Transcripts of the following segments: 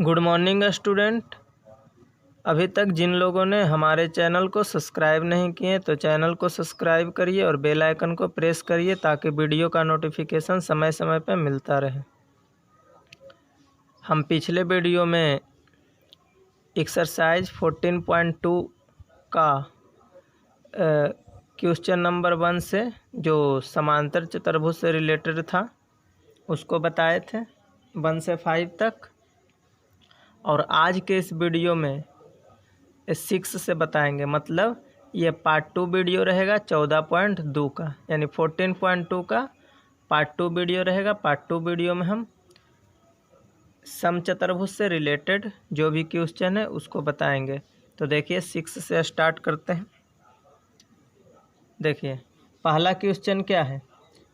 Good morning student. अभी तक जिन लोगों ने हमारे चैनल को सब्सक्राइब नहीं किए तो चैनल को सब्सक्राइब करिए और बेल आइकन को प्रेस करिए ताकि वीडियो का नोटिफिकेशन समय समय पर मिलता रहे। हम पिछले वीडियो में एक्सरसाइज 14.2 का क्वेश्चन नंबर 1 से जो समांतर चतुर्भुज से रिलेटेड था उसको बताए थे 1 से 5 तक, और आज के इस वीडियो में 6 से बताएंगे। मतलब ये पार्ट 2 वीडियो रहेगा 14.2 का, यानी 14.2 का पार्ट 2 वीडियो रहेगा। पार्ट 2 वीडियो में हम समचतुर्भुज से रिलेटेड जो भी क्वेश्चन है उसको बताएंगे। तो देखिए 6 से स्टार्ट करते हैं। देखिए पहला क्वेश्चन क्या है।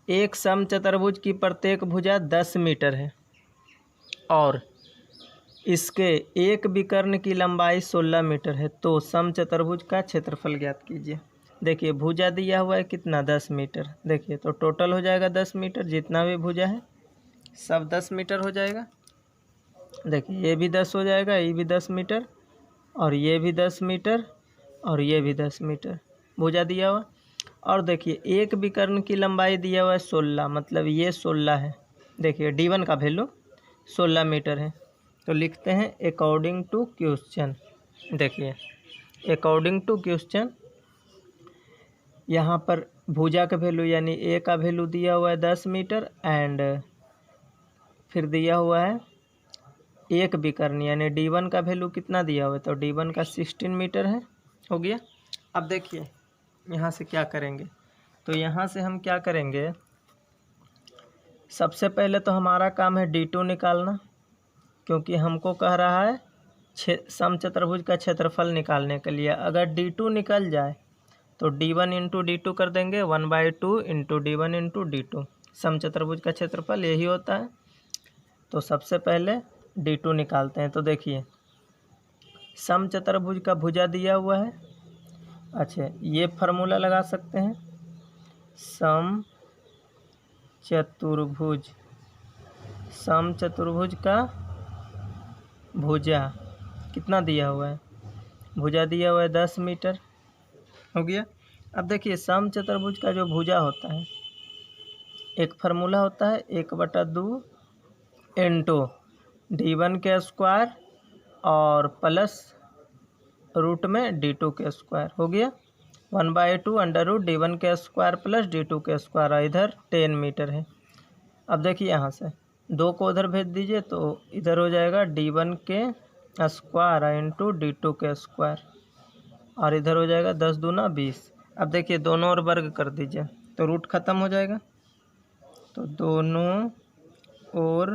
एक समचतुर्भुज की प्रत्येक भुजा 10 मीटर है और इसके एक विकर्ण की लंबाई 16 मीटर है, तो समचतुर्भुज का क्षेत्रफल ज्ञात कीजिए। देखिए भुजा दिया हुआ है कितना, 10 मीटर। देखिए तो टोटल हो जाएगा 10 मीटर, जितना भी भुजा है सब 10 मीटर हो जाएगा। देखिए ये भी 10 हो जाएगा, ये भी 10 मीटर और ये भी 10 मीटर और ये भी 10 मीटर भुजा दिया हुआ। और देखिए एक विकर्ण की लंबाई दिया हुआ है 16, मतलब ये 16 है। देखिए D1 का वैल्यू 16 मीटर है, तो लिखते हैं अकॉर्डिंग टू क्वेश्चन। देखिए अकॉर्डिंग टू क्वेश्चन यहाँ पर भुजा का वैल्यू यानी ए का वैल्यू दिया हुआ है 10 मीटर एंड फिर दिया हुआ है एक विकर्ण यानी D1 का वैल्यू कितना दिया हुआ है, तो D1 का 16 मीटर है। हो गया। अब देखिए यहाँ से क्या करेंगे, तो यहाँ से हम क्या करेंगे, सबसे पहले तो हमारा काम है D2 निकालना, क्योंकि हमको कह रहा है समचतुर्भुज का क्षेत्रफल निकालने के लिए। अगर D2 निकल जाए तो D1 इंटू D2 कर देंगे, 1/2 इंटू D1 इंटू D2। समचतुर्भुज का क्षेत्रफल यही होता है। तो सबसे पहले D2 निकालते हैं। तो देखिए समचतुर्भुज का भुजा दिया हुआ है। अच्छा ये फार्मूला लगा सकते हैं, समचतुर्भुज का भुजा कितना दिया हुआ है, भुजा दिया हुआ है 10 मीटर। हो गया। अब देखिए समचतुर्भुज का जो भुजा होता है एक फार्मूला होता है 1/2 इंटू D1 के स्क्वायर और प्लस रूट में D2 के स्क्वायर। हो गया। 1/2 अंडर रूट D1 के स्क्वायर प्लस D2 के स्क्वायर, इधर 10 मीटर है। अब देखिए यहाँ से 2 को उधर भेज दीजिए तो इधर हो जाएगा D1 के स्क्वायर इंटू D2 के स्क्वायर और इधर हो जाएगा 10 दूना 20। अब देखिए दोनों ओर वर्ग कर दीजिए तो रूट ख़त्म हो जाएगा। तो दोनों ओर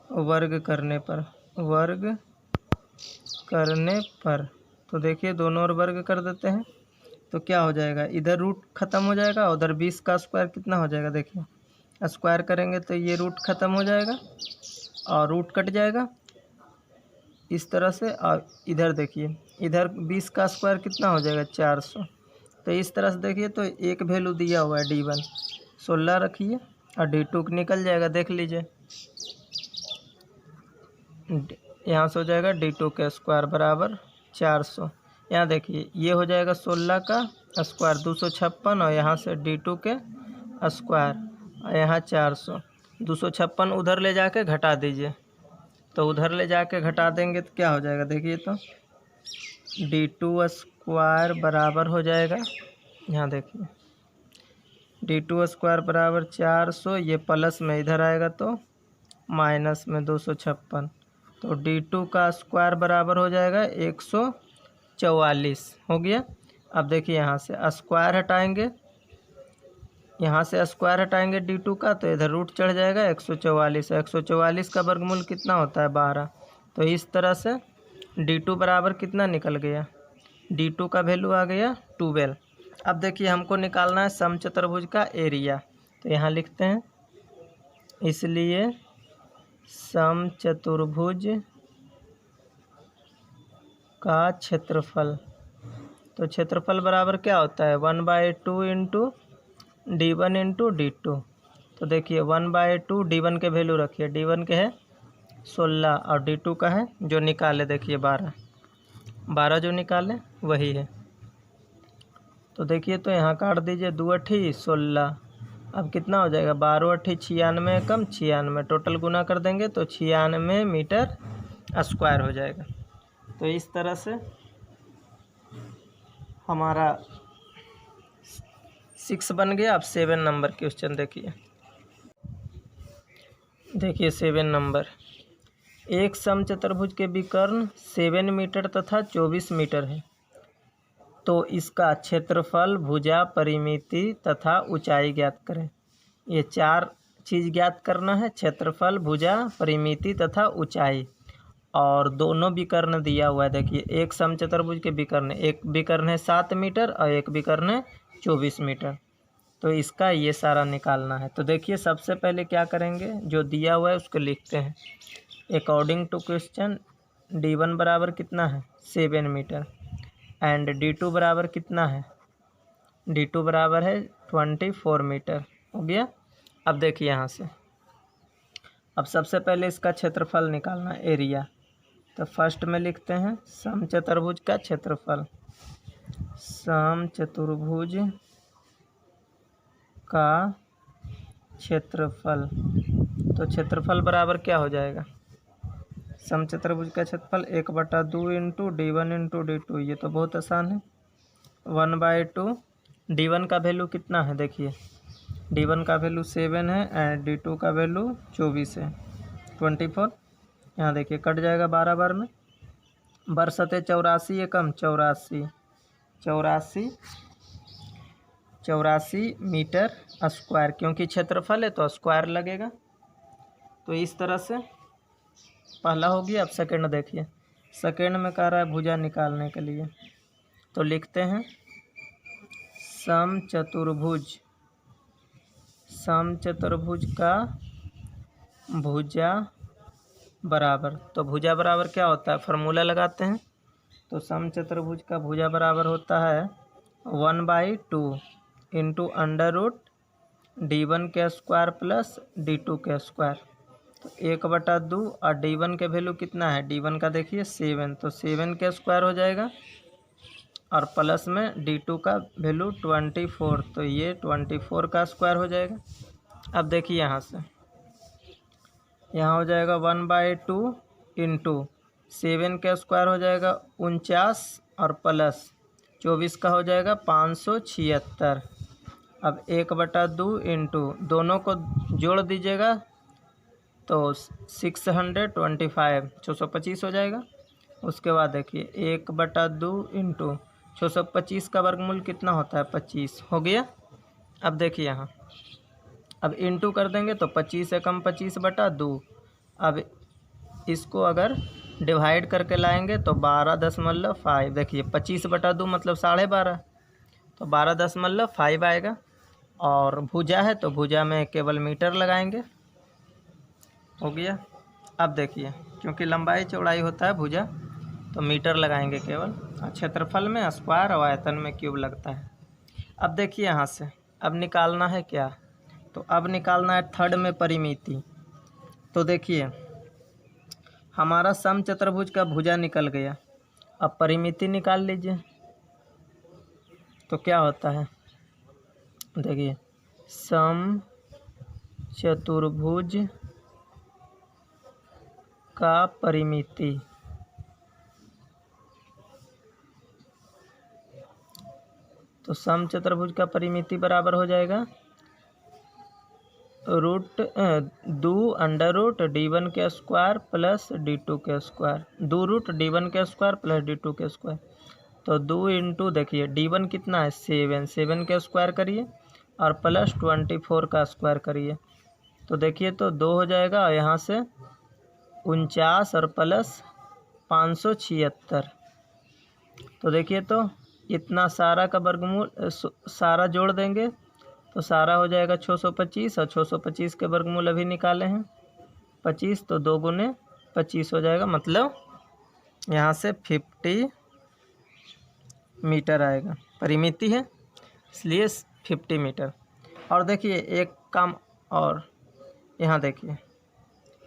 वर्ग करने पर तो देखिए दोनों ओर वर्ग कर देते हैं तो क्या हो जाएगा, इधर रूट ख़त्म हो जाएगा, उधर 20 का स्क्वायर कितना हो जाएगा। देखिए स्क्वायर करेंगे तो ये रूट ख़त्म हो जाएगा और रूट कट जाएगा इस तरह से। और इधर देखिए इधर 20 का स्क्वायर कितना हो जाएगा, 400। तो इस तरह से देखिए तो एक वैल्यू दिया हुआ है D1 16 रखिए और D2 निकल जाएगा। देख लीजिए यहाँ से हो जाएगा D2 का स्क्वायर बराबर 400। यहाँ देखिए ये हो जाएगा 16 का स्क्वायर 256 और यहाँ से D2 के स्क्वायर और यहाँ 400। 256 उधर ले जाके घटा दीजिए, तो उधर ले जाके घटा देंगे तो क्या हो जाएगा। देखिए तो D2 स्क्वायर बराबर हो जाएगा, यहाँ देखिए D2 स्क्वायर बराबर 400, ये प्लस में इधर आएगा तो माइनस में 256, तो D2 का स्क्वायर बराबर हो जाएगा 144। हो गया। अब देखिए यहाँ से स्क्वायर हटाएंगे, यहाँ से स्क्वायर हटाएंगे D2 का तो इधर रूट चढ़ जाएगा 144। 144 का वर्गमूल कितना होता है, 12। तो इस तरह से D2 बराबर कितना निकल गया, D2 का वैल्यू आ गया 12। अब देखिए हमको निकालना है समचतुर्भुज का एरिया, तो यहाँ लिखते हैं इसलिए समचतुर्भुज का क्षेत्रफल। तो क्षेत्रफल बराबर क्या होता है, 1/2 इंटू D1 इंटू D2। तो देखिए 1/2 D1 के वैल्यू रखिए, D1 के है 16 और D2 का है जो निकाले, देखिए 12 जो निकाले वही है। तो देखिए तो यहाँ काट दीजिए, 2 अठी 16, अब कितना हो जाएगा 12 अठी 96 कम 96, टोटल गुना कर देंगे तो 96 मीटर स्क्वायर हो जाएगा। तो इस तरह से हमारा 6 बन गया। अब 7 नंबर क्वेश्चन देखिए। 7 नंबर, एक समचतुर्भुज के विकर्ण 7 मीटर तथा 24 मीटर है, तो इसका क्षेत्रफल, भुजा, परिमिति तथा ऊंचाई ज्ञात करें। ये 4 चीज़ ज्ञात करना है, क्षेत्रफल, भुजा, परिमिति तथा ऊंचाई। और दोनों विकर्ण दिया हुआ है, देखिए एक समचतुर्भुज के विकर्ण, एक विकर्ण है 7 मीटर और एक विकर्ण है 24 मीटर। तो इसका ये सारा निकालना है। तो देखिए सबसे पहले क्या करेंगे, जो दिया हुआ है उसको लिखते हैं। अकॉर्डिंग टू क्वेश्चन D1 बराबर कितना है 7 मीटर एंड D2 बराबर कितना है, D2 बराबर है 24 मीटर। हो गया। अब देखिए यहाँ से, अब सबसे पहले इसका क्षेत्रफल निकालना है, एरिया। तो फर्स्ट में लिखते हैं समचतुर्भुज का क्षेत्रफल, समचतुर्भुज का क्षेत्रफल। तो क्षेत्रफल बराबर क्या हो जाएगा, समचतुर्भुज का क्षेत्रफल 1/2 इंटू D1 इंटू D2। ये तो बहुत आसान है, 1/2। D1 का वैल्यू कितना है, देखिए D1 का वैल्यू 7 है एंड D2 का वैल्यू 24 है, 24। यहाँ देखिए कट जाएगा 12 बार में, बरसते 84 एकम 84 मीटर स्क्वायर, क्योंकि क्षेत्रफल है तो स्क्वायर लगेगा। तो इस तरह से पहला हो गया। अब सेकंड देखिए, सेकंड में कह रहा है भुजा निकालने के लिए। तो लिखते हैं समचतुर्भुज का भुजा बराबर। तो भुजा बराबर क्या होता है, फार्मूला लगाते हैं। तो समचतुर्भुज का भुजा बराबर होता है 1/2 इंटू अंडर रूट D1 के स्क्वायर प्लस D2 के स्क्वायर। तो 1/2 और D1 के वैल्यू कितना है, D1 का देखिए 7, तो 7 के स्क्वायर हो जाएगा और प्लस में D2 का वैल्यू 24, तो ये 24 का स्क्वायर हो जाएगा। अब देखिए यहाँ से, यहाँ हो जाएगा 1/2 इंटू 7 का स्क्वायर हो जाएगा 49 और प्लस 24 का हो जाएगा 576। अब 1/2 इंटू दोनों को जोड़ दीजिएगा तो 625 625 हो जाएगा। उसके बाद देखिए 1/2 इंटू 625 का वर्गमूल कितना होता है 25 हो गया। अब देखिए यहाँ, अब इंटू कर देंगे तो 25 एकम 25/2। अब इसको अगर डिवाइड करके लाएंगे तो 12.5, देखिए 25/2 मतलब 12.5, तो 12.5 आएगा। और भुजा है तो भुजा में केवल मीटर लगाएंगे, हो गया। अब देखिए क्योंकि लंबाई चौड़ाई होता है भुजा, तो मीटर लगाएंगे केवल। क्षेत्रफल में स्क्वायर और आयतन में क्यूब लगता है। अब देखिए यहाँ से, अब निकालना है क्या, तो अब निकालना है थर्ड में परिमिति। तो देखिए हमारा समचतुर्भुज का भुजा निकल गया, अब परिमिति निकाल लीजिए। तो क्या होता है, देखिए समचतुर्भुज का परिमिति, तो समचतुर्भुज का परिमिति बराबर हो जाएगा √2 अंडर रूट D1 के स्क्वायर प्लस D2 के स्क्वायर, 2 रूट D1 के स्क्वायर प्लस D2 के स्क्वायर। तो 2 इंटू देखिए D1 कितना है 7 के स्क्वायर करिए और प्लस 24 का स्क्वायर करिए। तो देखिए तो 2 हो जाएगा और यहाँ से 49 और प्लस 576। तो देखिए तो इतना सारा का वर्गमूल सारा जोड़ देंगे तो सारा हो जाएगा 625 और 625 के वर्गमूल अभी निकाले हैं 25, तो 2 गुने 25 हो जाएगा, मतलब यहाँ से 50 मीटर आएगा। परिमिति है इसलिए 50 मीटर। और देखिए एक काम और, यहाँ देखिए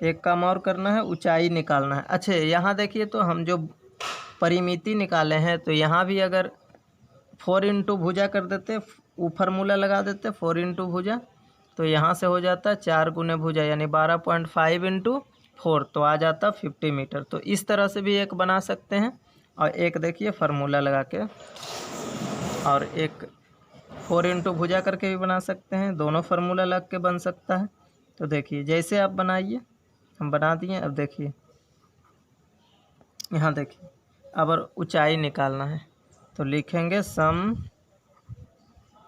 एक काम और करना है, ऊंचाई निकालना है। अच्छा यहाँ देखिए, तो हम जो परिमिति निकाले हैं तो यहाँ भी अगर 4 इंटू भुजा कर देते, वो फार्मूला लगा देते 4 इंटू भुजा, तो यहाँ से हो जाता 4 गुने भुजा यानी 12.5 इंटू 4, तो आ जाता 50 मीटर। तो इस तरह से भी एक बना सकते हैं। और एक देखिए फार्मूला लगा के, और एक 4 इंटू भुजा करके भी बना सकते हैं। दोनों फार्मूला लग के बन सकता है। तो देखिए जैसे आप बनाइए, हम बना दिए। अब देखिए यहाँ देखिए, अब ऊंचाई निकालना है तो लिखेंगे सम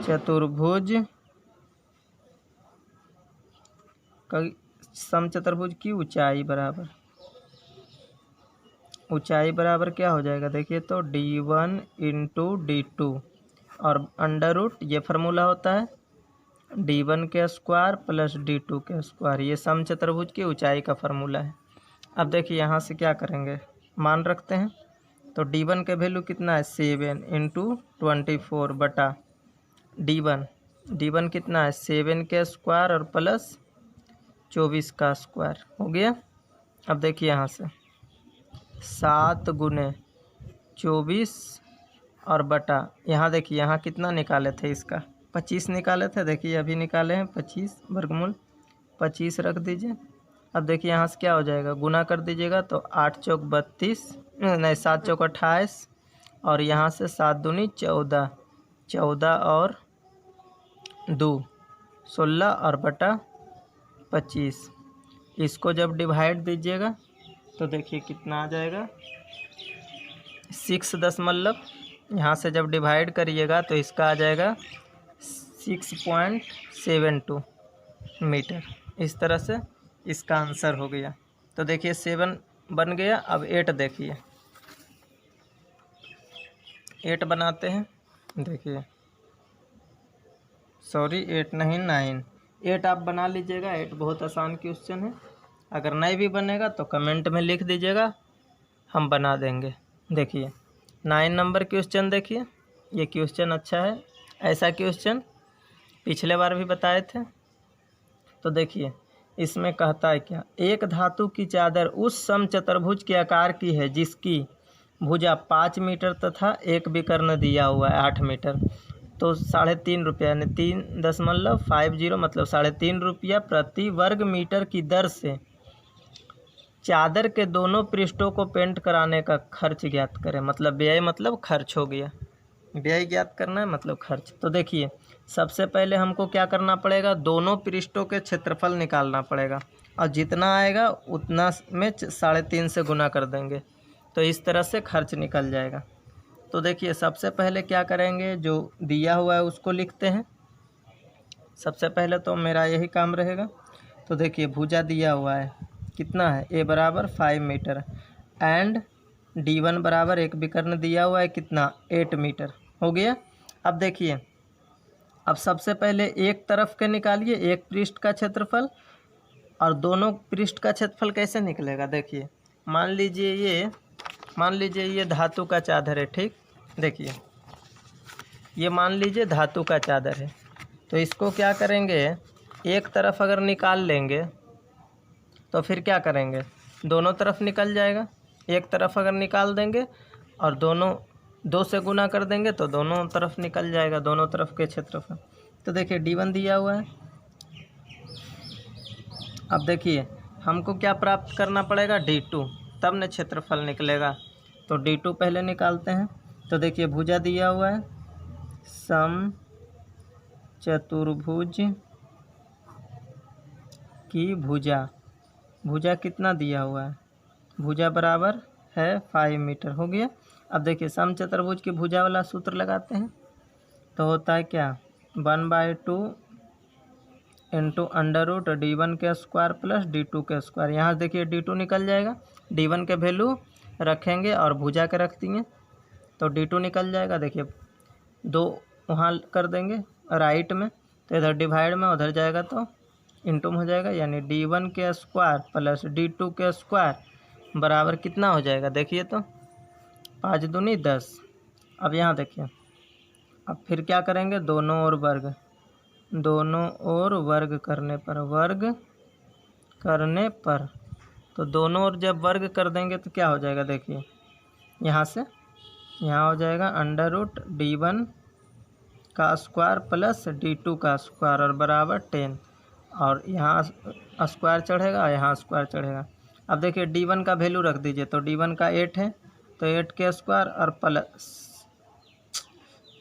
चतुर्भुज की ऊंचाई बराबर, ऊंचाई बराबर क्या हो जाएगा देखिए, तो d1 इंटू d2 और अंडर रूट, ये फार्मूला होता है d1 के स्क्वायर प्लस d2 के स्क्वायर। ये सम चतुर्भुज की ऊंचाई का फार्मूला है। अब देखिए यहाँ से क्या करेंगे, मान रखते हैं। तो d1 के वैल्यू कितना है 7 इंटू 24 बटा d1 कितना है 7 के स्क्वायर और प्लस 24 का स्क्वायर हो गया। अब देखिए यहाँ से 7 गुने 24 और बटा, यहाँ देखिए यहाँ कितना निकाले थे, इसका 25 निकाले थे। देखिए अभी निकाले हैं 25, वर्गमूल 25 रख दीजिए। अब देखिए यहाँ से क्या हो जाएगा, गुना कर दीजिएगा तो 8 चौक 32, नहीं 7 चौक 28, और यहाँ से 7 दूनी 14, 14 और 2 16 और बटा 25। इसको जब डिवाइड दीजिएगा तो देखिए कितना आ जाएगा 6 दशमलव, यहाँ से जब डिवाइड करिएगा तो इसका आ जाएगा 6.72 मीटर। इस तरह से इसका आंसर हो गया। तो देखिए 7 बन गया। अब 8 देखिए, 8 बनाते हैं। देखिए सॉरी 8 नहीं 9, 8 आप बना लीजिएगा। 8 बहुत आसान क्वेश्चन है। अगर नहीं भी बनेगा तो कमेंट में लिख दीजिएगा, हम बना देंगे। देखिए 9 नंबर क्वेश्चन देखिए, ये क्वेश्चन अच्छा है। ऐसा क्वेश्चन पिछले बार भी बताए थे। तो देखिए इसमें कहता है क्या, एक धातु की चादर उस समचतुर्भुज के आकार की है जिसकी भुजा 5 मीटर तथा एक विकर्ण दिया हुआ है 8 मीटर। तो 3.5 रुपया यानी 3.50 मतलब 3.5 रुपया प्रति वर्ग मीटर की दर से चादर के दोनों पृष्ठों को पेंट कराने का खर्च ज्ञात करें। मतलब व्यय मतलब खर्च हो गया, व्यय ज्ञात करना है मतलब खर्च। तो देखिए सबसे पहले हमको क्या करना पड़ेगा, दोनों पृष्ठों के क्षेत्रफल निकालना पड़ेगा, और जितना आएगा उतना में 3.5 से गुना कर देंगे, तो इस तरह से खर्च निकल जाएगा। तो देखिए सबसे पहले क्या करेंगे, जो दिया हुआ है उसको लिखते हैं। सबसे पहले तो मेरा यही काम रहेगा। तो देखिए भुजा दिया हुआ है कितना है, ए बराबर 5 मीटर एंड d1 बराबर एक विकर्ण दिया हुआ है कितना 8 मीटर हो गया। अब देखिए, अब सबसे पहले एक तरफ के निकालिए, एक पृष्ठ का क्षेत्रफल, और दोनों पृष्ठ का क्षेत्रफल कैसे निकलेगा। देखिए मान लीजिए ये धातु का चादर है, ठीक। देखिए ये मान लीजिए धातु का चादर है। तो इसको क्या करेंगे, एक तरफ अगर निकाल लेंगे तो फिर क्या करेंगे, दोनों तरफ निकल जाएगा। एक तरफ अगर निकाल देंगे और दोनों 2 से गुना कर देंगे तो दोनों तरफ निकल जाएगा, दोनों तरफ के क्षेत्रफल। तो देखिए d1 दिया हुआ है। अब देखिए हमको क्या प्राप्त करना पड़ेगा, d2, तब न क्षेत्रफल निकलेगा। तो d2 पहले निकालते हैं। तो देखिए भुजा दिया हुआ है सम चतुर्भुज की भुजा कितना दिया हुआ है, भुजा बराबर है 5 मीटर हो गया। अब देखिए समचतुर्भुज की भुजा वाला सूत्र लगाते हैं। तो होता है क्या, 1/2 इंटू अंडर रूट d1 के स्क्वायर प्लस d2 के स्क्वायर। यहाँ देखिए d2 निकल जाएगा, d1 के वैल्यू रखेंगे और भुजा के रख देंगे तो d2 निकल जाएगा। देखिए 2 वहाँ कर देंगे राइट में, तो इधर डिवाइड में उधर जाएगा तो इंटू में हो जाएगा, यानी d1 के स्क्वायर प्लस d2 के स्क्वायर बराबर कितना हो जाएगा। देखिए तो 5 दूनी 10। अब यहाँ देखिए, अब फिर क्या करेंगे, दोनों ओर वर्ग करने पर तो दोनों ओर जब वर्ग कर देंगे तो क्या हो जाएगा, देखिए यहाँ से यहाँ हो जाएगा √d1 का स्क्वायर प्लस d2 का स्क्वायर और बराबर 10, और यहाँ स्क्वायर चढ़ेगा और यहाँ स्क्वायर चढ़ेगा। अब देखिए d1 का वैल्यू रख दीजिए, तो d1 का 8 है, तो 8 के स्क्वायर और प्लस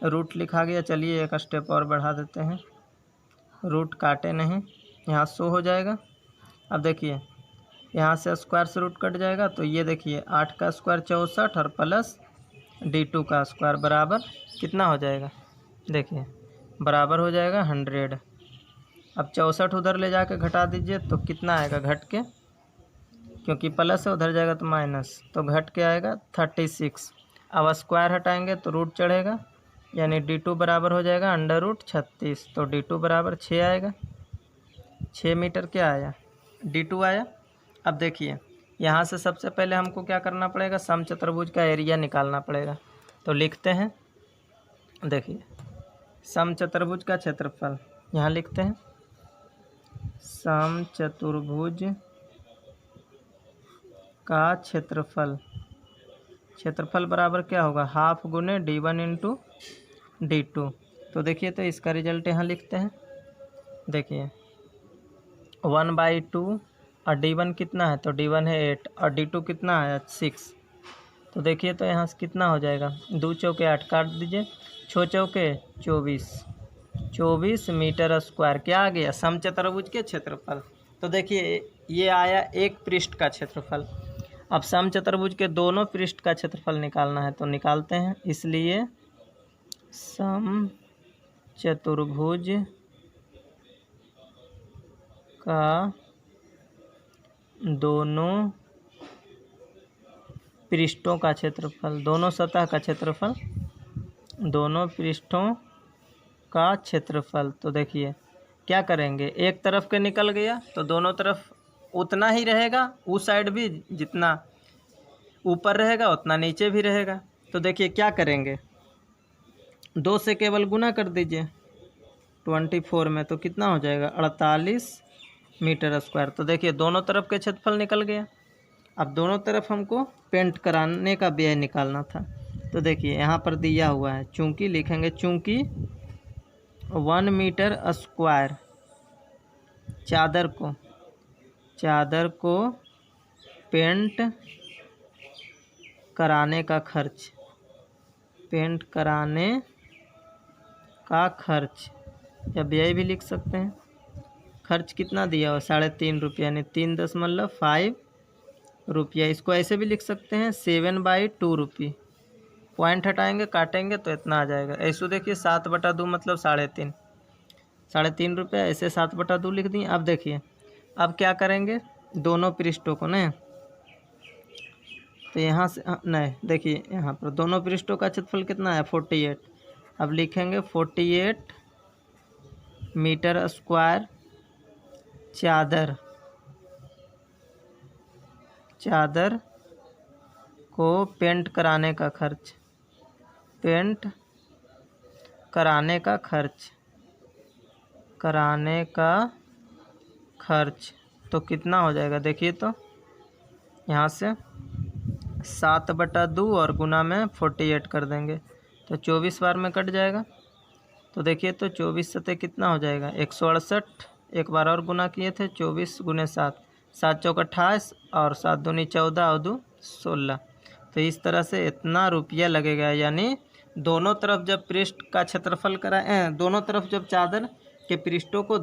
रूट लिखा गया। चलिए एक स्टेप और बढ़ा देते हैं, रूट काटे नहीं, यहाँ 100 हो जाएगा। अब देखिए यहाँ से स्क्वायर से रूट कट जाएगा, तो ये देखिए 8 का स्क्वायर 64 और प्लस d2 का स्क्वायर बराबर कितना हो जाएगा, देखिए बराबर हो जाएगा 100। अब 64 उधर ले जाके घटा दीजिए तो कितना आएगा घट के, क्योंकि प्लस है उधर जाएगा तो माइनस, तो घट के आएगा 36। अब स्क्वायर हटाएंगे तो रूट चढ़ेगा, यानी d2 बराबर हो जाएगा √36, तो d2 बराबर 6 आएगा। 6 मीटर क्या आया, d2 आया। अब देखिए यहाँ से सबसे पहले हमको क्या करना पड़ेगा, समचतुर्भुज का एरिया निकालना पड़ेगा। तो लिखते हैं, देखिए समचतुर्भुज का क्षेत्रफल, यहाँ लिखते हैं समचतुर्भुज का क्षेत्रफल, क्षेत्रफल बराबर क्या होगा, हाफ गुने d1 इंटू d2। तो देखिए तो इसका रिजल्ट यहाँ लिखते हैं, देखिए 1/2 और d1 कितना है, तो d1 है 8 और d2 कितना है 6। तो देखिए तो यहाँ से कितना हो जाएगा, 2 चौके 8 काट दीजिए, 6 चौके 24 मीटर स्क्वायर क्या आ गया, समचतुर्भुज के क्षेत्रफल। तो देखिए ये आया एक पृष्ठ का क्षेत्रफल। अब समचतुर्भुज के दोनों पृष्ठ का क्षेत्रफल निकालना है, तो निकालते हैं। इसलिए समचतुर्भुज का दोनों पृष्ठों का क्षेत्रफल, दोनों सतह का क्षेत्रफल, दोनों पृष्ठों का क्षेत्रफल। तो देखिए क्या करेंगे, एक तरफ के निकल गया तो दोनों तरफ उतना ही रहेगा, उस साइड भी जितना ऊपर रहेगा उतना नीचे भी रहेगा। तो देखिए क्या करेंगे, 2 से केवल गुना कर दीजिए 24 में, तो कितना हो जाएगा 48 मीटर स्क्वायर। तो देखिए दोनों तरफ के क्षेत्रफल निकल गया। अब दोनों तरफ हमको पेंट कराने का व्यय निकालना था। तो देखिए यहाँ पर दिया हुआ है, चूंकि लिखेंगे चूंकि 1 मीटर स्क्वायर चादर को पेंट कराने का खर्च, या व्यय भी लिख सकते हैं। खर्च कितना दिया हुआ 3.5 रुपये, यानी 3.5 रुपया। इसको ऐसे भी लिख सकते हैं 7/2 रुपये। पॉइंट हटाएंगे काटेंगे तो इतना आ जाएगा। ऐसे देखिए 7/2 मतलब 3.5 रुपया, ऐसे 7/2 लिख दिए। अब देखिए अब क्या करेंगे, दोनों पृष्ठों को ना, तो यहाँ से नहीं, देखिए यहाँ पर दोनों पृष्ठों का क्षेत्रफल कितना है 48। अब लिखेंगे 48 मीटर स्क्वायर चादर को पेंट कराने का खर्च तो कितना हो जाएगा, देखिए तो यहाँ से 7/2 और गुना में 48 कर देंगे तो 24 बार में कट जाएगा। तो देखिए तो 24 सतह कितना हो जाएगा 168, एक बार और गुना किए थे 24 गुने 7, 7 चौक 28 और 7 दूनी 14 और 2 16। तो इस तरह से इतना रुपया लगेगा, यानी दोनों तरफ जब पृष्ठ का क्षेत्रफल कराएं, दोनों तरफ जब चादर के पृष्ठों को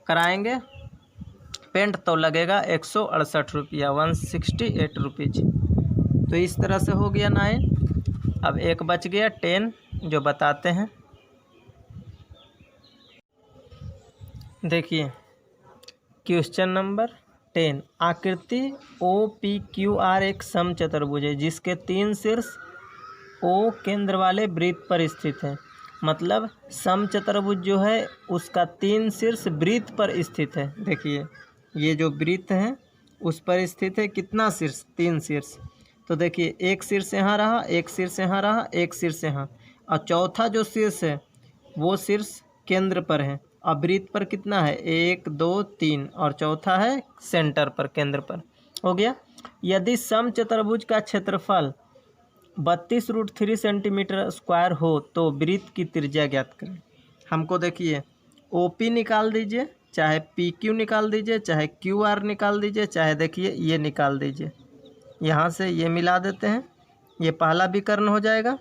कराएंगे पेंट तो लगेगा 168 रुपया, 168 रुपीज। तो इस तरह से हो गया 9। अब एक बच गया 10 जो बताते हैं। देखिए क्वेश्चन नंबर 10, आकृति OPQR एक समचतुर्भुज है जिसके 3 शीर्ष O केंद्र वाले वृत्त पर स्थित है। मतलब समचतुर्भुज जो है उसका 3 शीर्ष वृत्त पर स्थित है। देखिए ये जो वृत्त है उस पर स्थित है, कितना शीर्ष 3 शीर्ष। तो देखिए एक शीर्ष यहाँ रहा, एक शीर्ष यहाँ रहा, एक शीर्ष यहाँ, और चौथा जो शीर्ष है वो शीर्ष केंद्र पर है। अब वृत्त पर कितना है 1 2 3 और चौथा है सेंटर पर, केंद्र पर। हो गया। यदि समचतुर्भुज का क्षेत्रफल 32√3 सेंटीमीटर स्क्वायर हो तो वृत्त की त्रिज्या ज्ञात करें। हमको देखिए OP निकाल दीजिए, चाहे PQ निकाल दीजिए, चाहे QR निकाल दीजिए, चाहे देखिए ये निकाल दीजिए। यहाँ से ये मिला देते हैं, ये पहला विकर्ण हो जाएगा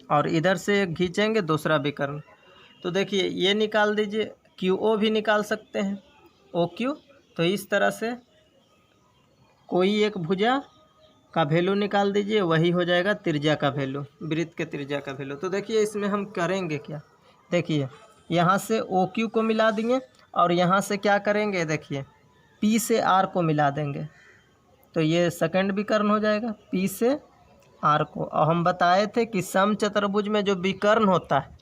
और इधर से खींचेंगे दूसरा विकर्ण। तो देखिए ये निकाल दीजिए, QO भी निकाल सकते हैं, OQ। तो इस तरह से कोई एक भुजा का वैल्यू निकाल दीजिए, वही हो जाएगा त्रिज्या का वैल्यू, वृत्त के त्रिज्या का वैल्यू। तो देखिए इसमें हम करेंगे क्या, देखिए यहाँ से OQ को मिला देंगे और यहाँ से क्या करेंगे, देखिए P से R को मिला देंगे, तो ये सेकंड विकर्ण हो जाएगा P से R को। और हम बताए थे कि समचतुर्भुज में जो विकर्ण होता है,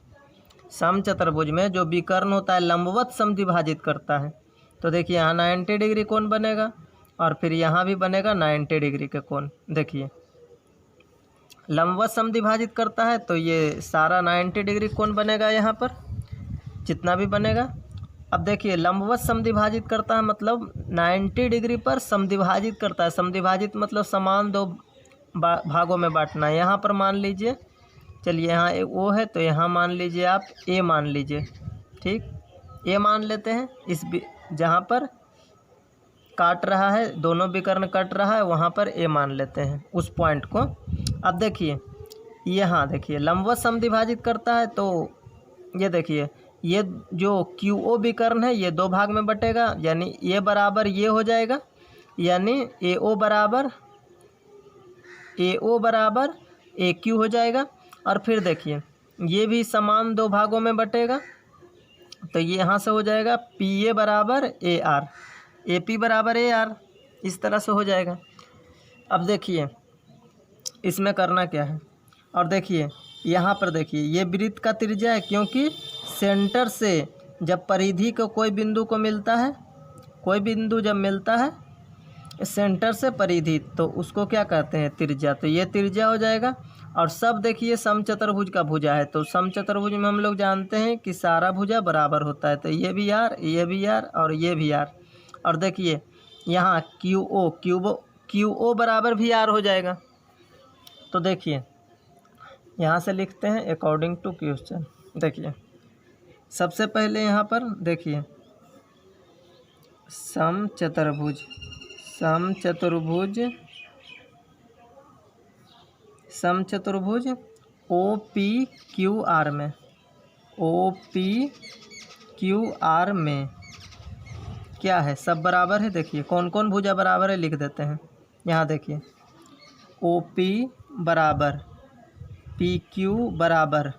समचतुर्भुज में जो विकर्ण होता है लंबवत समद्विभाजित करता है। तो देखिए यहाँ 90 डिग्री कोण बनेगा और फिर यहाँ भी बनेगा 90 डिग्री का कोण। देखिए लंबवत समद्विभाजित करता है तो ये सारा 90 डिग्री कोण बनेगा यहाँ पर, जितना भी बनेगा। अब देखिए लंबवत समद्विभाजित करता है मतलब 90 डिग्री पर समद्विभाजित करता है। समद्विभाजित मतलब समान दो भागों में बांटना है। यहाँ पर मान लीजिए, चलिए यहाँ एक O है तो यहाँ मान लीजिए आप A मान लीजिए, ठीक, A मान लेते हैं। इस जहाँ पर काट रहा है, दोनों विकर्ण कट रहा है, वहाँ पर A मान लेते हैं उस पॉइंट को। अब देखिए यहाँ देखिए लंबवत समद्विभाजित करता है तो ये देखिए ये जो QO विकर्ण है ये दो भाग में बटेगा, यानी ये बराबर ये हो जाएगा, यानी AO बराबर AQ हो जाएगा। और फिर देखिए ये भी समान दो भागों में बटेगा, तो ये यहाँ से हो जाएगा PA बराबर AR, AP बराबर AR, इस तरह से हो जाएगा। अब देखिए इसमें करना क्या है, और देखिए यहाँ पर देखिए ये वृत्त का त्रिज्या है, क्योंकि सेंटर से जब परिधि को कोई बिंदु को मिलता है, कोई बिंदु जब मिलता है सेंटर से परिधि, तो उसको क्या कहते हैं, त्रिज्या। तो ये त्रिज्या हो जाएगा। और सब देखिए समचतुर्भुज का भुजा है, तो समचतुर्भुज में हम लोग जानते हैं कि सारा भुजा बराबर होता है, तो ये भी R, ये भी R और ये भी R। और देखिए यहाँ QO बराबर भी R हो जाएगा। तो देखिए यहाँ से लिखते हैं अकॉर्डिंग टू क्वेश्चन। देखिए सबसे पहले यहाँ पर देखिए समचतुर्भुज OPQR में क्या है, सब बराबर है। देखिए कौन कौन भुजा बराबर है लिख देते हैं। यहाँ देखिए OP बराबर PQ बराबर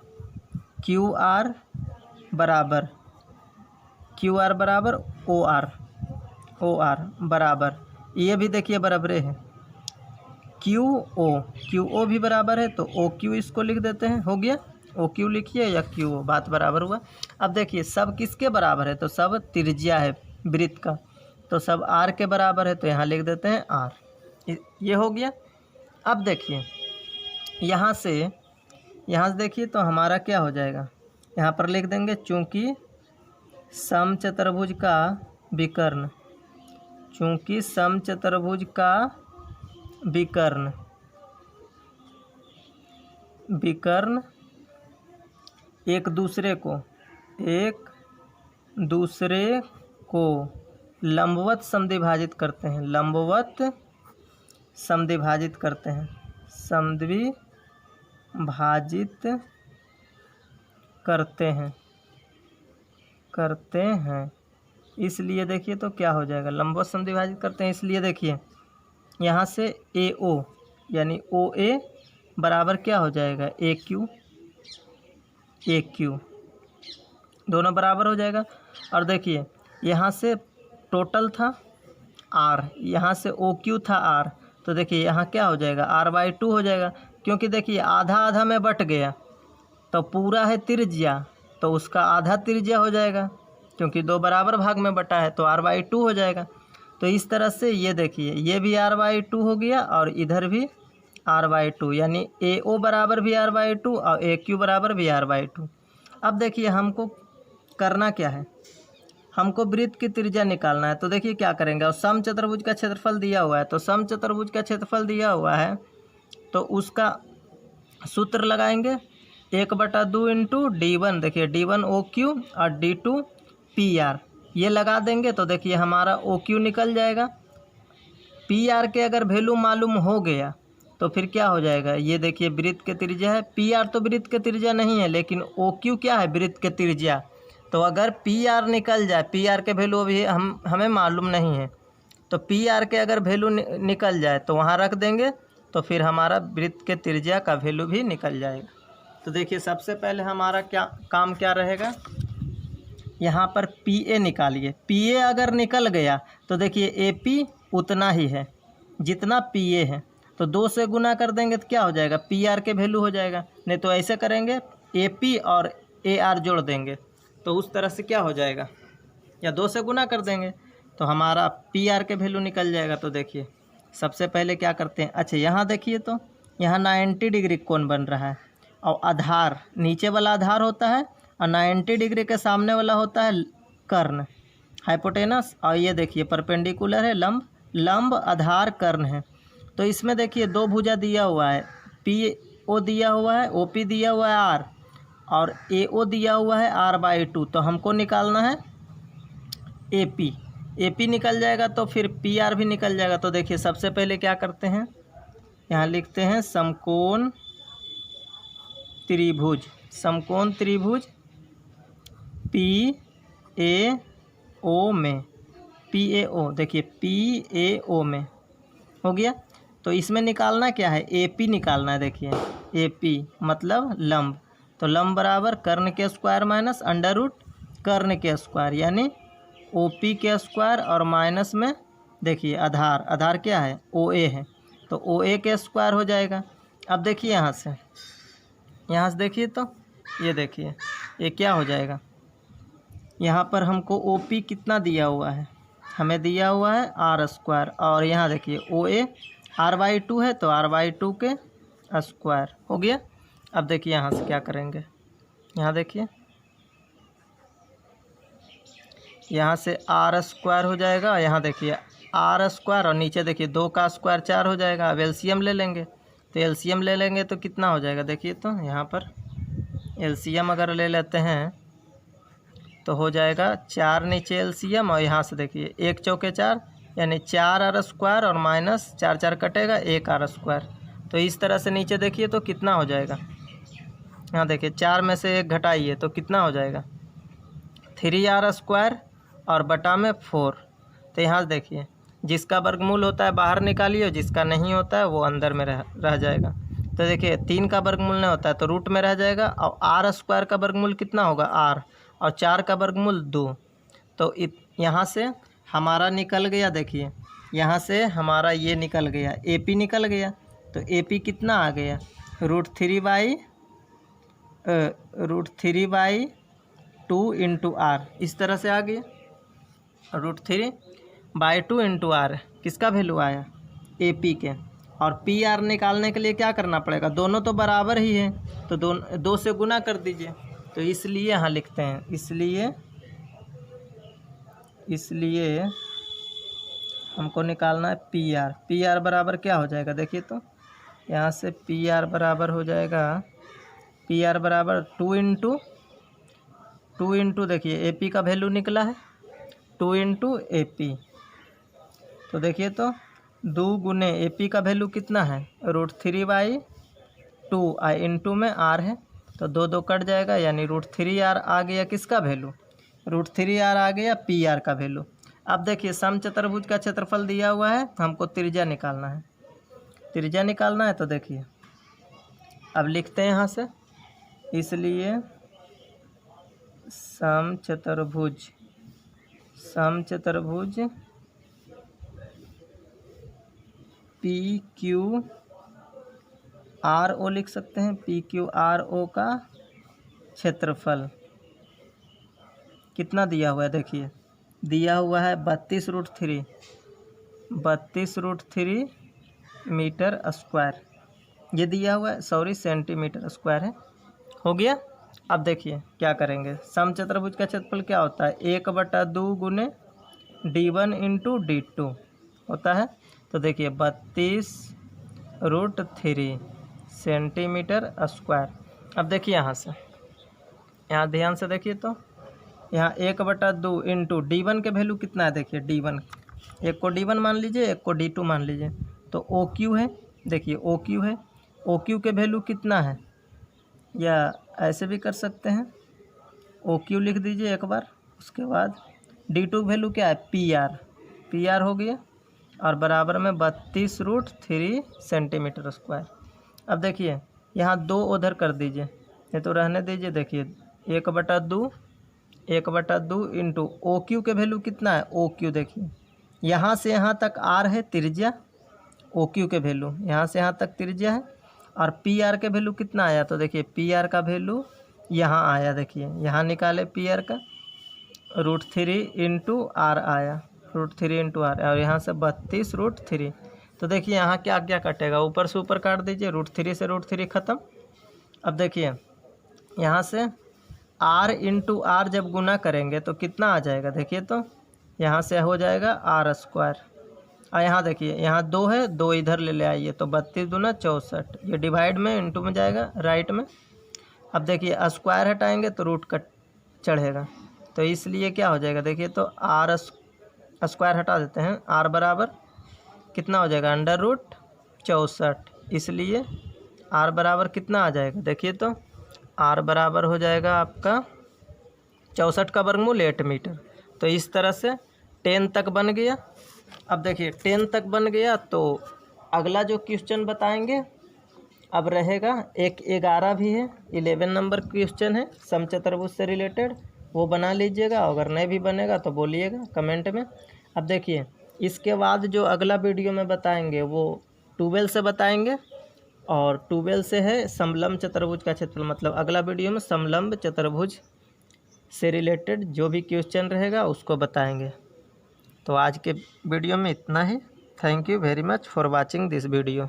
QR बराबर OR बराबर, ये भी देखिए बराबर है QO भी बराबर है, तो OQ इसको लिख देते हैं, हो गया। OQ लिखिए या QO, बात बराबर हुआ। अब देखिए सब किसके बराबर है, तो सब त्रिज्या है वृत्त का, तो सब R के बराबर है, तो यहाँ लिख देते हैं R, ये हो गया। अब देखिए यहाँ से देखिए तो हमारा क्या हो जाएगा, यहाँ पर लिख देंगे चूँकि समचतुर्भुज का विकर्ण एक दूसरे को लंबवत समद्विभाजित करते हैं। इसलिए देखिए तो क्या हो जाएगा, लंबवत समद्विभाजित करते हैं, इसलिए देखिए यहाँ से AO यानी OA बराबर क्या हो जाएगा, AQ, दोनों बराबर हो जाएगा। और देखिए यहाँ से टोटल था R, यहाँ से OQ था R, तो देखिए यहाँ क्या हो जाएगा, R/2 हो जाएगा, क्योंकि देखिए आधा आधा में बट गया तो पूरा है त्रिज्या, तो उसका आधा त्रिज्या हो जाएगा, क्योंकि दो बराबर भाग में बटा है, तो R/2 हो जाएगा। तो इस तरह से ये देखिए ये भी R/2 हो गया और इधर भी R/2, यानी AO बराबर भी R/2 और AQ बराबर भी R/2। अब देखिए हमको करना क्या है, हमको वृत्त की त्रिज्या निकालना है। तो देखिए क्या करेंगे, और समचतुर्भुज का क्षेत्रफल दिया हुआ है, तो समचतुर्भुज का क्षेत्रफल दिया हुआ है तो उसका सूत्र लगाएंगे 1/2 इंटू D1, देखिए D1 OQ और D2 PR, ये लगा देंगे तो देखिए हमारा OQ निकल जाएगा। PR के अगर वैल्यू मालूम हो गया तो फिर क्या हो जाएगा, ये देखिए वृत्त के त्रिज्या है, PR तो वृत्त के त्रिज्या नहीं है लेकिन OQ क्या है, वृत्त के त्रिज्या। तो अगर PR निकल जाए, PR के वैल्यू अभी हमें मालूम नहीं है, तो PR के अगर वैल्यू निकल जाए तो वहाँ रख देंगे, तो फिर हमारा वृत्त के त्रिज्या का वैल्यू भी निकल जाएगा। तो देखिए सबसे पहले हमारा काम क्या रहेगा, यहाँ पर PA निकालिए। PA अगर निकल गया तो देखिए AP उतना ही है जितना PA है, तो 2 से गुना कर देंगे तो क्या हो जाएगा, PR के वैल्यू हो जाएगा। नहीं तो ऐसे करेंगे AP और AR जोड़ देंगे तो उस तरह से क्या हो जाएगा, या 2 से गुना कर देंगे तो हमारा PR के वैल्यू निकल जाएगा। तो देखिए सबसे पहले क्या करते हैं, अच्छा यहाँ देखिए तो यहाँ 90 डिग्री कोण बन रहा है और आधार नीचे वाला आधार होता है और 90 डिग्री के सामने वाला होता है कर्ण, हाइपोटेनस, और ये देखिए परपेंडिकुलर है, लंब आधार कर्ण है। तो इसमें देखिए 2 भुजा दिया हुआ है, PO दिया हुआ है, OP दिया हुआ है R, और AO दिया हुआ है R/2। तो हमको निकालना है AP निकल जाएगा तो फिर PR भी निकल जाएगा। तो देखिए सबसे पहले क्या करते हैं, यहाँ लिखते हैं समकोण त्रिभुज PAO में, PAO देखिए PAO में हो गया। तो इसमें निकालना क्या है, AP निकालना है। देखिए AP मतलब लंब, तो लंब बराबर कर्ण के स्क्वायर माइनस अंडर रूट कर्ण के स्क्वायर, यानी OP के स्क्वायर और माइनस में देखिए आधार क्या है, OA है, तो OA के स्क्वायर हो जाएगा। अब देखिए यहाँ से देखिए तो ये देखिए ये क्या हो जाएगा, यहाँ पर हमको OP कितना दिया हुआ है, हमें दिया हुआ है R², और यहाँ देखिए OA R/2 है तो R/2 के स्क्वायर हो गया। अब देखिए यहाँ से क्या करेंगे, यहाँ देखिए यहाँ से R² हो जाएगा, यहाँ देखिए R² और नीचे देखिए 2 का स्क्वायर 4 हो जाएगा। अब एलसीएम ले लेंगे, तो एलसीएम ले लेंगे तो कितना हो जाएगा, देखिए तो यहाँ पर एलसीएम अगर ले लेते हैं तो हो जाएगा 4 नीचे एलसीएम, और यहाँ से देखिए 1 चौके 4 यानी 4R² और माइनस 4 4 कटेगा 1R²। तो इस तरह से नीचे देखिए तो कितना हो जाएगा, यहाँ देखिए 4 में से 1 घटाइए तो कितना हो जाएगा 3R² और बटा में 4। तो यहाँ देखिए जिसका वर्गमूल होता है बाहर निकालिए, जिसका नहीं होता है वो अंदर में रह जाएगा। तो देखिए 3 का वर्गमूल नहीं होता है तो रूट में रह जाएगा, और R² का वर्गमूल कितना होगा R, और 4 का वर्गमूल 2। तो यहाँ से हमारा निकल गया, देखिए यहाँ से हमारा ये निकल गया AP निकल गया। तो AP कितना आ गया, √3/2 इंटू R, इस तरह से आ गया। √3/2 इंटू R किसका वैल्यू आया, AP के। और PR निकालने के लिए क्या करना पड़ेगा, दोनों तो बराबर ही है तो 2 से गुना कर दीजिए। तो इसलिए यहाँ लिखते हैं, इसलिए हमको निकालना है PR बराबर क्या हो जाएगा, देखिए तो यहाँ से PR बराबर हो जाएगा, PR बराबर 2 इंटू देखिए AP का वैल्यू निकला है 2 इंटू AP। तो देखिए तो 2 गुने AP का वैल्यू कितना है √3/2 इंटू में R है तो 2 2 कट जाएगा, यानी √3R आ गया किसका वैल्यू, √3R आ गया PR का वैल्यू। अब देखिए समचतुर्भुज का क्षेत्रफल दिया हुआ है, हमको त्रिज्या निकालना है। तो देखिए अब लिखते हैं यहाँ से, इसलिए समचतुर्भुज PQRO लिख सकते हैं, PQRO का क्षेत्रफल कितना दिया हुआ है, देखिए दिया हुआ है 32√3 मीटर स्क्वायर, ये दिया हुआ है, सॉरी सेंटीमीटर स्क्वायर है। हो गया अब देखिए क्या करेंगे, समचतुर्भुज का क्षेत्रफल क्या होता है, 1/2 गुने D1 इंटू D2 होता है। तो देखिए 32√3 सेंटीमीटर स्क्वायर। अब देखिए यहाँ से, यहाँ ध्यान से देखिए तो यहाँ 1/2 इंटू D1 के वैल्यू कितना है, देखिए D1, एक को D1 मान लीजिए, एक को D2 मान लीजिए। तो OQ है, देखिए OQ है, OQ के वैल्यू कितना है, या ऐसे भी कर सकते हैं, OQ लिख दीजिए एक बार। उसके बाद D2 वैल्यू क्या है, PR हो गया, और बराबर में 32√3 सेंटीमीटर स्क्वायर। अब देखिए यहाँ 2 उधर कर दीजिए, ये तो रहने दीजिए। देखिए 1/2 इंटू OQ के वैल्यू कितना है, OQ देखिए यहाँ से यहाँ तक R है त्रिज्या, OQ के वैल्यू यहाँ से यहाँ तक त्रिज्या है, और PR के वैल्यू कितना आया, तो देखिए PR का वैल्यू यहाँ आया, देखिए यहाँ निकाले PR का √3 इंटू R आया, √3 इंटू R, और यहाँ से 32√3। तो देखिए यहाँ क्या क्या कटेगा, ऊपर से ऊपर काट दीजिए, √3 से √3 ख़त्म। अब देखिए यहाँ से R इंटू R जब गुना करेंगे तो कितना आ जाएगा, देखिए तो यहाँ से हो जाएगा R स्क्वायर, और यहाँ देखिए यहाँ 2 है, 2 इधर ले आइए, तो 32 दूना 64, ये डिवाइड में इंटू में जाएगा राइट में। अब देखिए स्क्वायर हटाएंगे तो रूट कट चढ़ेगा, तो इसलिए क्या हो जाएगा, देखिए तो R स्क्वायर हटा देते हैं, R बराबर कितना हो जाएगा, √64, इसलिए R बराबर कितना आ जाएगा, देखिए तो R बराबर हो जाएगा आपका 64 का वर्गमूल 8 मीटर। तो इस तरह से 10 तक बन गया। अब देखिए 10 तक बन गया, तो अगला जो क्वेश्चन बताएंगे अब रहेगा, एक 11 भी है, 11 नंबर क्वेश्चन है समचतुर्भुज से रिलेटेड, वो बना लीजिएगा। अगर नहीं भी बनेगा तो बोलिएगा कमेंट में। अब देखिए इसके बाद जो अगला वीडियो में बताएंगे वो 12 से बताएंगे, और 12 से है समलंब चतुर्भुज का क्षेत्रफल, मतलब अगला वीडियो में समलंब चतुर्भुज से रिलेटेड जो भी क्वेश्चन रहेगा उसको बताएंगे। तो आज के वीडियो में इतना ही। Thank you very much for watching this video.